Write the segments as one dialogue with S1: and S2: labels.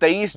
S1: 23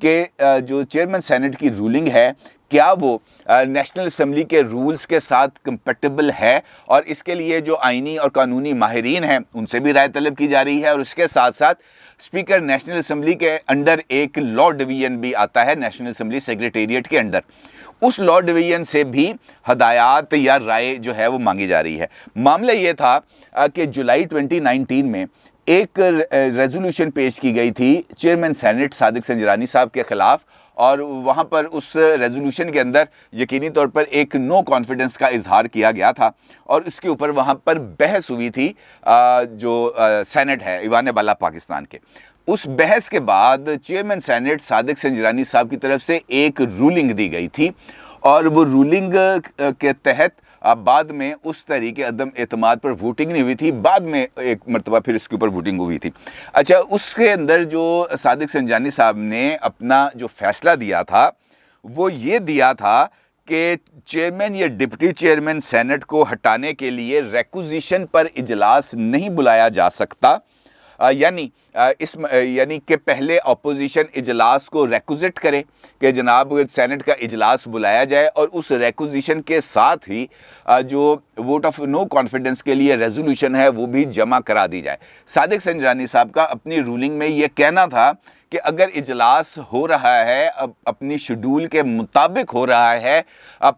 S1: کہ جو chairman senate کی رولنگ ہے کیا وہ نیشنل اسمبلی کے رولز کے ساتھ کمپیٹیبل ہے، اور اس کے لیے جو آئینی اور قانونی ماہرین ہیں ان سے بھی رائے طلب کی جا رہی ہے، اور اس کے ساتھ ساتھ اسپیکر نیشنل اسمبلی کے انڈر ایک لاء ڈویژن بھی آتا ہے نیشنل اسمبلی سیکریٹریٹ کے انڈر، اس لاء ڈویژن سے بھی ہدایات یا رائے جو ہے وہ مانگی جا رہی ہے۔ معاملہ یہ تھا کہ جولائی 2019 میں ایک ریزولوشن پیش کی گئی تھی چیئرمین سینٹ صادق سنجرانی صاحب کے خلاف، اور وہاں پر اس ریزولوشن کے اندر یقینی طور پر ایک نو کانفیڈنس کا اظہار کیا گیا تھا، اور اس کے اوپر وہاں پر بحث ہوئی تھی جو سینٹ ہے ایوان بالا پاکستان کے۔ اس بحث کے بعد چیئرمین سینٹ صادق سنجرانی صاحب کی طرف سے ایک رولنگ دی گئی تھی، اور وہ رولنگ کے تحت بعد میں اس طریقے عدم اعتماد پر ووٹنگ نہیں ہوئی تھی، بعد میں ایک مرتبہ پھر اس کے اوپر ووٹنگ ہوئی تھی۔ اچھا، اس کے اندر جو صادق سنجرانی صاحب نے اپنا جو فیصلہ دیا تھا وہ یہ دیا تھا کہ چیئرمین یا ڈپٹی چیئرمین سینٹ کو ہٹانے کے لیے ریکوزیشن پر اجلاس نہیں بلایا جا سکتا، یعنی کہ پہلے اپوزیشن اجلاس کو ریکوزٹ کرے کہ جناب سینٹ کا اجلاس بلایا جائے، اور اس ریکوزیشن کے ساتھ ہی جو ووٹ آف نو کانفیڈنس کے لیے ریزولوشن ہے وہ بھی جمع کرا دی جائے۔ صادق سنجرانی صاحب کا اپنی رولنگ میں یہ کہنا تھا کہ اگر اجلاس ہو رہا ہے اپنی شیڈول کے مطابق ہو رہا ہے،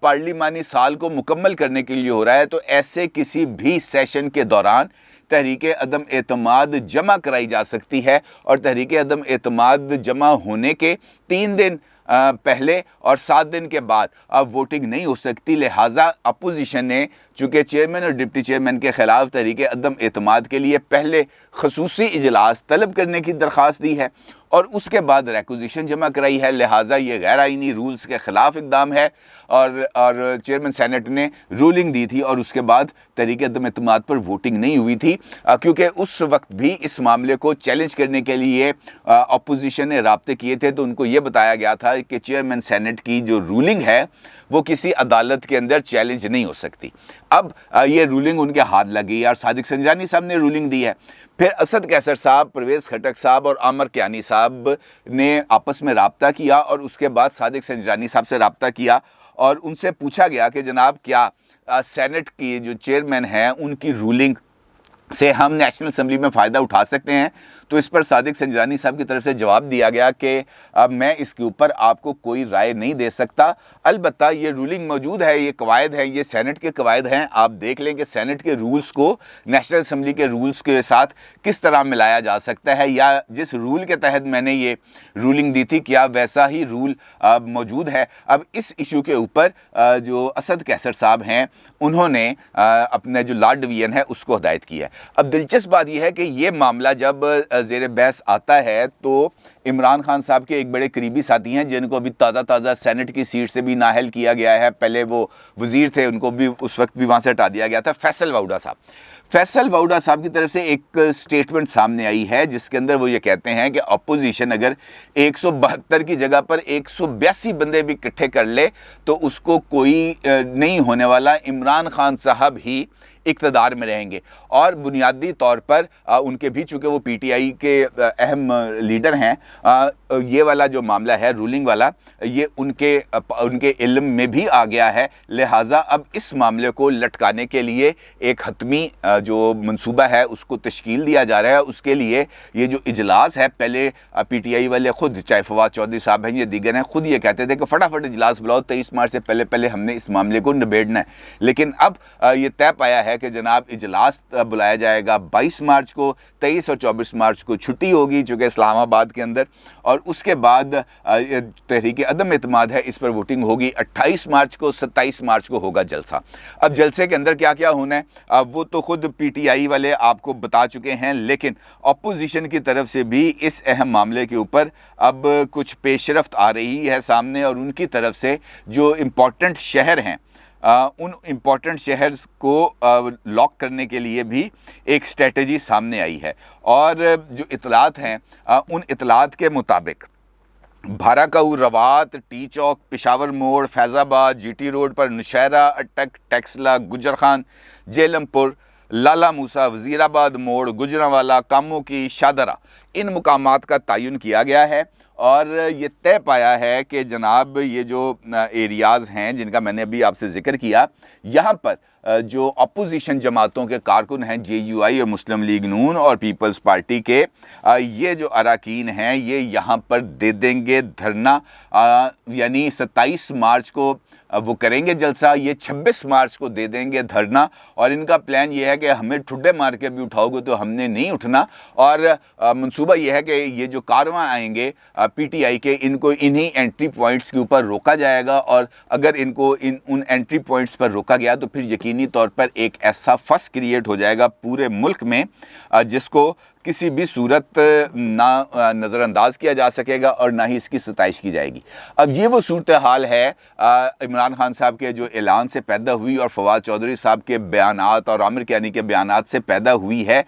S1: پارلیمانی سال کو مکمل کرنے کے لیے ہو رہا ہے، تو ایسے کسی بھی سیشن کے دوران تحریک عدم اعتماد جمع کرائی جا سکتی ہے، اور تحریک عدم اعتماد جمع ہونے کے 3 دن پہلے اور 7 دن کے بعد اب ووٹنگ نہیں ہو سکتی۔ لہٰذا اپوزیشن نے چونکہ چیئرمین اور ڈپٹی چیئرمین کے خلاف تحریک عدم اعتماد کے لیے پہلے خصوصی اجلاس طلب کرنے کی درخواست دی ہے، اور اس کے بعد ریکوزیشن جمع کرائی ہے، لہٰذا یہ غیر آئینی رولز کے خلاف اقدام ہے، اور چیئرمین سینٹ نے رولنگ دی تھی، اور اس کے بعد تحریک عدم اعتماد پر ووٹنگ نہیں ہوئی تھی، کیونکہ اس وقت بھی اس معاملے کو چیلنج کرنے کے لیے اپوزیشن نے رابطے کیے تھے، تو ان کو یہ بتایا گیا تھا کہ چیئرمین سینٹ کی جو رولنگ ہے وہ کسی عدالت کے اندر چیلنج نہیں ہو سکتی۔ اب یہ رولنگ ان کے ہاتھ لگی، اور صادق سنجرانی صاحب نے رولنگ دی ہے۔ پھر اسد کیسر صاحب، پرویز خٹک صاحب اور عامر کیانی صاحب نے آپس میں رابطہ کیا، اور اس کے بعد صادق سنجرانی صاحب سے رابطہ کیا، اور ان سے پوچھا گیا کہ جناب کیا سینٹ کی جو چیئرمین ہیں ان کی رولنگ سے ہم نیشنل اسمبلی میں فائدہ اٹھا سکتے ہیں؟ تو اس پر صادق سنجرانی صاحب کی طرف سے جواب دیا گیا کہ میں اس کے اوپر آپ کو کوئی رائے نہیں دے سکتا، البتہ یہ رولنگ موجود ہے، یہ قواعد ہیں، یہ سینٹ کے قواعد ہیں، آپ دیکھ لیں کہ سینٹ کے رولز کو نیشنل اسمبلی کے رولز کے ساتھ کس طرح ملایا جا سکتا ہے، یا جس رول کے تحت میں نے یہ رولنگ دی تھی کیا ویسا ہی رول موجود ہے۔ اب اس ایشو کے اوپر جو اسد کیسر صاحب ہیں انہوں نے اپنا جو لاء ڈویژن ہے اس کو ہدایت کی ہے۔ اب دلچسپ بات یہ ہے کہ یہ معاملہ جب زیر بحث آتا ہے تو عمران خان صاحب کے ایک بڑے قریبی ساتھی ہیں جن کو ابھی تازہ سینٹ کی سیٹ سے بھی نااہل کیا گیا ہے، پہلے وہ وزیر تھے، ان کو بھی اس وقت بھی وہاں سے ہٹا دیا گیا تھا، فیصل واؤڈا صاحب۔ فیصل واؤڈا صاحب کی طرف سے ایک سٹیٹمنٹ سامنے آئی ہے جس کے اندر وہ یہ کہتے ہیں کہ اپوزیشن اگر 172 کی جگہ پر 182 بندے بھی اکٹھے کر لے تو اس کو کوئی نہیں ہونے والا، عمران خان صاحب ہی اقتدار میں رہیں گے، اور بنیادی طور پر ان کے بھی چونکہ وہ پی ٹی آئی کے اہم لیڈر ہیں، یہ والا جو معاملہ ہے رولنگ والا یہ ان کے علم میں بھی آ گیا ہے، لہٰذا اب اس معاملے کو لٹکانے کے لیے ایک حتمی جو منصوبہ ہے اس کو تشکیل دیا جا رہا ہے۔ اس کے لیے یہ جو اجلاس ہے، پہلے پی ٹی آئی والے خود، چاہے فواد چودھری صاحب ہیں یا دیگر ہیں، خود یہ کہتے تھے کہ فٹافٹ اجلاس بلاؤ، 23 مارچ سے پہلے ہم نے اس معاملے کو نبیڑنا ہے، لیکن اب یہ طے پایا ہے کہ جناب اجلاس بلایا جائے گا 22 مارچ کو، 23 اور 24 مارچ کو چھٹی ہوگی چونکہ اسلام آباد کے اندر، اور اس کے بعد تحریک عدم اعتماد ہے اس پر ووٹنگ ہوگی 28 مارچ کو، 27 مارچ کو ہوگا جلسہ۔ اب جلسے کے اندر کیا کیا ہونا ہے وہ تو خود پی ٹی آئی والے آپ کو بتا چکے ہیں، لیکن اپوزیشن کی طرف سے بھی اس اہم معاملے کے اوپر اب کچھ پیش رفت آ رہی ہے سامنے، اور ان کی طرف سے جو امپورٹنٹ شہر ہیں ان امپورٹنٹ شہرز کو لاک کرنے کے لیے بھی ایک اسٹریٹجی سامنے آئی ہے، اور جو اطلاعات ہیں ان اطلاعات کے مطابق بھاراکاؤ، روات، ٹی چوک، پشاور موڑ، فیض آباد، جی ٹی روڈ پر نوشہرہ، اٹک، ٹیکسلا، گجر خان، جیلم پور، لالا موسیٰ، وزیر آباد موڑ، گجرانوالا، کاموں کی، شادرہ، ان مقامات کا تعین کیا گیا ہے، اور یہ طے پایا ہے کہ جناب یہ جو ایریاز ہیں جن کا میں نے ابھی آپ سے ذکر کیا، یہاں پر جو اپوزیشن جماعتوں کے کارکن ہیں JUI اور مسلم لیگ نون اور پیپلز پارٹی کے، یہ جو اراکین ہیں یہ یہاں پر دے دیں گے دھرنا، یعنی 27 مارچ کو وہ کریں گے جلسہ، یہ 26 مارچ کو دے دیں گے دھرنا، اور ان کا پلان یہ ہے کہ ہمیں ٹھڈے مار کے بھی اٹھاؤ گے تو ہم نے نہیں اٹھنا، اور منصوبہ یہ ہے کہ یہ جو کارواں آئیں گے PTI کے، ان کو انہی انٹری پوائنٹس کے اوپر روکا جائے گا، اور اگر ان کو ان انٹری پوائنٹس پر روکا گیا تو پھر یقینی طور پر ایک ایسا فس کریٹ ہو جائے گا پورے ملک میں جس کو کسی بھی صورت نہ نظر انداز کیا جا سکے گا اور نہ ہی اس کی ستائش کی جائے گی۔ اب یہ وہ صورتحال ہے عمران خان صاحب کے جو اعلان سے پیدا ہوئی اور فواد چودھری صاحب کے بیانات اور عامر کیانی کے بیانات سے پیدا ہوئی ہے،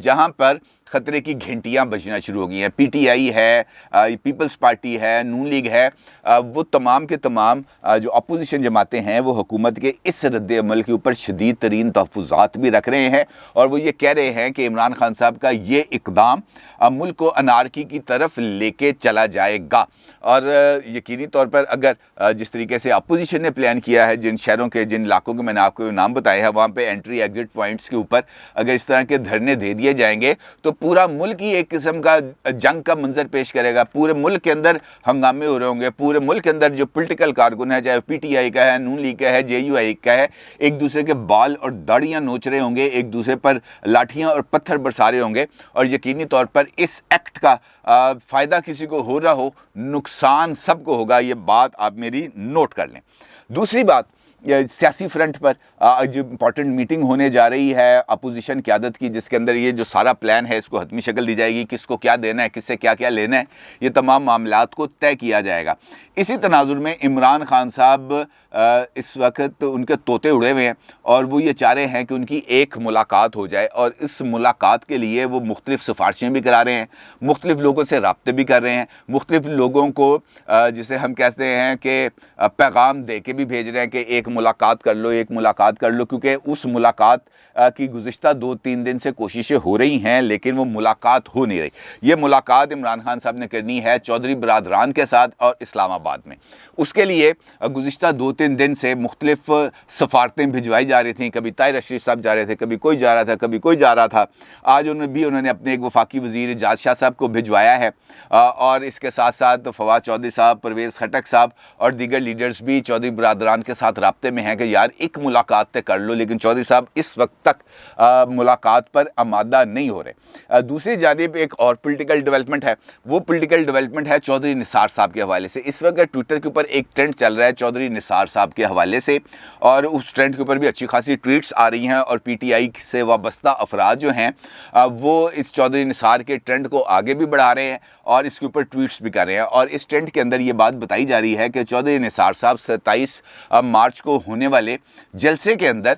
S1: جہاں پر خطرے کی گھنٹیاں بجنا شروع ہو گئی ہیں۔ PTI ہے، پیپلز پارٹی ہے، نون لیگ ہے، وہ تمام کے تمام جو اپوزیشن جماعتیں ہیں وہ حکومت کے اس رد عمل کے اوپر شدید ترین تحفظات بھی رکھ رہے ہیں، اور وہ یہ کہہ رہے ہیں کہ عمران خان صاحب کا یہ اقدام ملک کو انارکی کی طرف لے کے چلا جائے گا، اور یقینی طور پر اگر جس طریقے سے اپوزیشن نے پلان کیا ہے، جن شہروں کے جن علاقوں کے میں نے آپ کو نام بتایا ہے وہاں پہ انٹری ایگزٹ پوائنٹس کے اوپر اگر اس طرح کے دھرنے دے دیے جائیں گے تو پورا ملک ہی ایک قسم کا جنگ کا منظر پیش کرے گا، پورے ملک کے اندر ہنگامے ہو رہے ہوں گے، پورے ملک کے اندر جو پولیٹیکل کارکن ہے، چاہے PTI کا ہے، نون لیگ کا ہے، JUI کا ہے، ایک دوسرے کے بال اور داڑیاں نوچ رہے ہوں گے، ایک دوسرے پر لاٹھیاں اور پتھر برسا رہے ہوں گے، اور یقینی طور پر اس ایکٹ کا فائدہ کسی کو ہو رہا ہو، نقصان سب کو ہوگا، یہ بات آپ میری نوٹ کر لیں۔ دوسری بات، سیاسی فرنٹ پر جو امپورٹنٹ میٹنگ ہونے جا رہی ہے اپوزیشن قیادت کی، جس کے اندر یہ جو سارا پلان ہے اس کو حتمی شکل دی جائے گی، کس کو کیا دینا ہے، کس سے کیا کیا لینا ہے، یہ تمام معاملات کو طے کیا جائے گا۔ اسی تناظر میں عمران خان صاحب اس وقت ان کے طوطے اڑے ہوئے ہیں، اور وہ یہ چاہ رہے ہیں کہ ان کی ایک ملاقات ہو جائے، اور اس ملاقات کے لیے وہ مختلف سفارشیں بھی کرا رہے ہیں، مختلف لوگوں سے رابطے بھی کر رہے ہیں، مختلف لوگوں کو جسے ہم کہتے ہیں کہ پیغام دے کے بھی بھیج رہے ہیں کہ ایک ملاقات کر لو، ایک ملاقات کر لو، کیونکہ اس ملاقات کی گزشتہ 2-3 دن سے کوششیں ہو رہی ہیں لیکن وہ ملاقات ہو نہیں رہی۔ یہ ملاقات عمران خان صاحب نے کرنی ہے چودھری برادران کے ساتھ اور اسلام آباد میں۔ اس کے لیے گزشتہ 2-3 دن سے مختلف سفارتیں بھجوائی جا رہی تھیں، کبھی طاہر اشرف صاحب جا رہے تھے، کبھی کوئی جا رہا تھا، کبھی کوئی جا رہا تھا۔ آج انہوں نے اپنے ایک وفاقی وزیر اعجاز شاہ صاحب کو بھجوایا ہے، اور اس کے ساتھ ساتھ فواد چودھری صاحب، پرویز خٹک صاحب اور دیگر لیڈرز بھی چودھری برادران کے ساتھ رابطے میں ہیں کہ یار ایک ملاقات تے کر لو، لیکن چودھری صاحب اس وقت تک ملاقات پر آمادہ نہیں ہو رہے۔ دوسری جانب ایک اور پولیٹیکل ڈیولپمنٹ ہے، وہ پولیٹیکل ڈیولپمنٹ ہے چودھری نثار صاحب کے حوالے سے۔ اس وقت ٹویٹر کے اوپر ایک ٹرینڈ چل رہا ہے چودھری نثار صاحب کے حوالے سے، اور اس ٹرینڈ کے اوپر بھی اچھی خاصی ٹویٹس آ رہی ہیں، اور PTI سے وابستہ افراد جو ہیں وہ اس چودھری نثار کے ٹرینڈ کو آگے بھی بڑھا رہے ہیں اور اس کے اوپر ٹویٹس بھی کر رہے ہیں، اور اس ٹرینڈ کے اندر یہ بات بتائی جا رہی ہے کہ چودھری نثار صاحب 27 مارچ کو ہونے والے جلسے کے اندر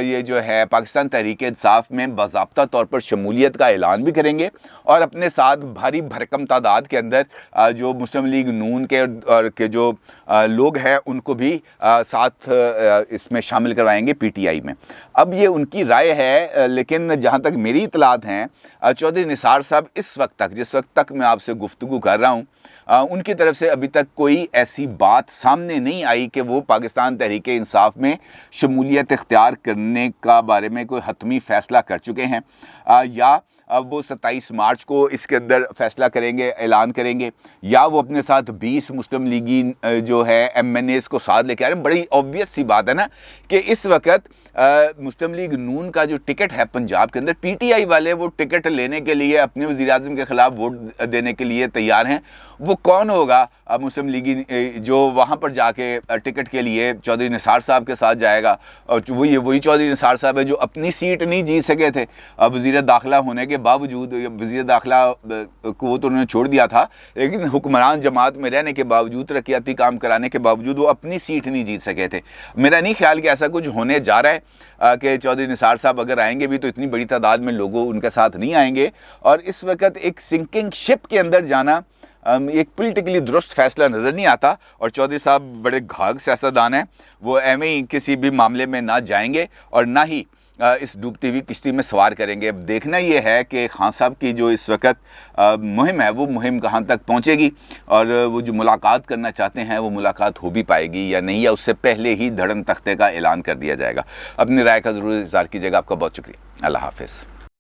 S1: یہ جو ہے پاکستان تحریک انصاف میں باضابطہ طور پر شمولیت کا اعلان بھی کریں گے، اور اپنے ساتھ بھاری بھرکم تعداد کے اندر جو مسلم لیگ نون کے جو لوگ ہیں ان کو بھی ساتھ اس میں شامل کروائیں گے PTI میں۔ اب یہ ان کی رائے ہے، لیکن جہاں تک میری اطلاعات ہیں چودھری نثار صاحب اس وقت تک، جس وقت تک میں آپ سے گفتگو کر رہا ہوں، ان کی طرف سے ابھی تک کوئی ایسی بات سامنے نہیں آئی کہ وہ پاکستان تحریک انصاف میں شمولیت اختیار کرنے کا بارے میں کوئی حتمی فیصلہ کر چکے ہیں، یا وہ 27 مارچ کو اس کے اندر فیصلہ کریں گے، اعلان کریں گے، یا وہ اپنے ساتھ 20 مسلم لیگی جو ہے MNAs کو ساتھ لے کے آ رہے ہیں۔ بڑی obvious سی بات ہے نا کہ اس وقت مسلم لیگ نون کا جو ٹکٹ ہے پنجاب کے اندر، PTI والے وہ ٹکٹ لینے کے لیے اپنے وزیر اعظم کے خلاف ووٹ دینے کے لیے تیار ہیں۔ وہ کون ہوگا مسلم لیگی جو وہاں پر جا کے ٹکٹ کے لیے چودھری نثار صاحب کے ساتھ جائے گا؟ اور وہی چودھری نثار صاحب ہے جو اپنی سیٹ نہیں جیت سکے تھے وزیر داخلہ ہونے کے باوجود، وزیر داخلہ کو تو انہوں نے چھوڑ دیا تھا، لیکن حکمران جماعت میں رہنے کے باوجود، ترقیاتی کام کرانے کے باوجود وہ اپنی سیٹ نہیں جیت سکے تھے۔ میرا نہیں خیال کہ ایسا کچھ ہونے جا رہا ہے کہ چودھری نثار صاحب اگر آئیں گے بھی تو اتنی بڑی تعداد میں لوگوں ان کے ساتھ نہیں آئیں گے، اور اس وقت ایک سنکنگ شپ کے اندر جانا ایک پولیٹیکلی درست فیصلہ نظر نہیں آتا، اور چودھری صاحب بڑے گھاگ سیاستدان ہیں، وہ ایویں ہی کسی بھی معاملے میں نہ جائیں گے اور نہ ہی اس ڈوبتی ہوئی کشتی میں سوار کریں گے۔ اب دیکھنا یہ ہے کہ خان صاحب کی جو اس وقت مہم ہے وہ مہم کہاں تک پہنچے گی، اور وہ جو ملاقات کرنا چاہتے ہیں وہ ملاقات ہو بھی پائے گی یا نہیں، یا اس سے پہلے ہی دھڑم تختے کا اعلان کر دیا جائے گا۔ اپنی رائے کا ضرور اظہار کیجیے گا۔ آپ کا بہت شکریہ۔ اللہ حافظ۔